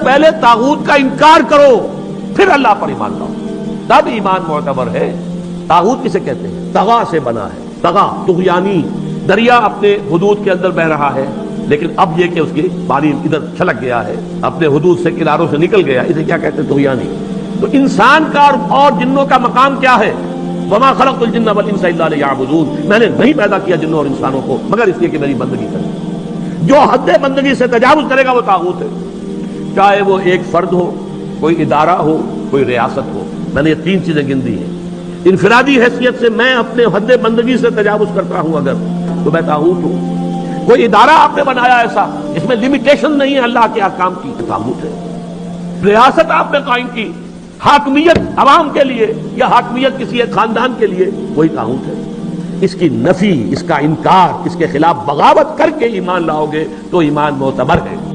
پہلے طاغوت کا انکار کرو پھر اللہ پر ایمان لاؤ، تب ایمان معتبر ہے۔ طاغوت کسے کہتے ہیں؟ طغا سے بنا ہے، طغا طغیانی، دریا اپنے حدود کے اندر بہ رہا ہے لیکن اب یہ کہ اس کی پانی ادھر چھلک گیا ہے، اپنے حدود سے کناروں سے نکل گیا، اسے کیا کہتے ہیں؟ طغیانی۔ تو انسان کا اور جنوں کا مقام کیا ہے؟ وما خلقت الجن والانس الا لیعبدون، میں نے نہیں پیدا کیا جنوں اور انسانوں کو مگر اس لیے کہ میری بندگی کریں۔ جو حد بندگی سے تجاوز کرے گا وہ طاغوت ہے، چاہے وہ ایک فرد ہو، کوئی ادارہ ہو، کوئی ریاست ہو۔ میں نے یہ تین چیزیں گن دی ہیں۔ انفرادی حیثیت سے میں اپنے حد بندگی سے تجاوز کرتا ہوں اگر، تو میں طاغوت ہوں۔ کوئی ادارہ آپ نے بنایا ایسا جس میں لمیٹیشن نہیں ہے اللہ کے احکام کی، طاغوت ہے۔ ریاست آپ نے قائم کی، حاکمیت عوام کے لیے یا حاکمیت کسی ایک خاندان کے لیے، وہی طاغوت ہے۔ اس کی نفی، اس کا انکار، اس کے خلاف بغاوت کر کے ایمان لاؤ گے تو ایمان معتبر ہے۔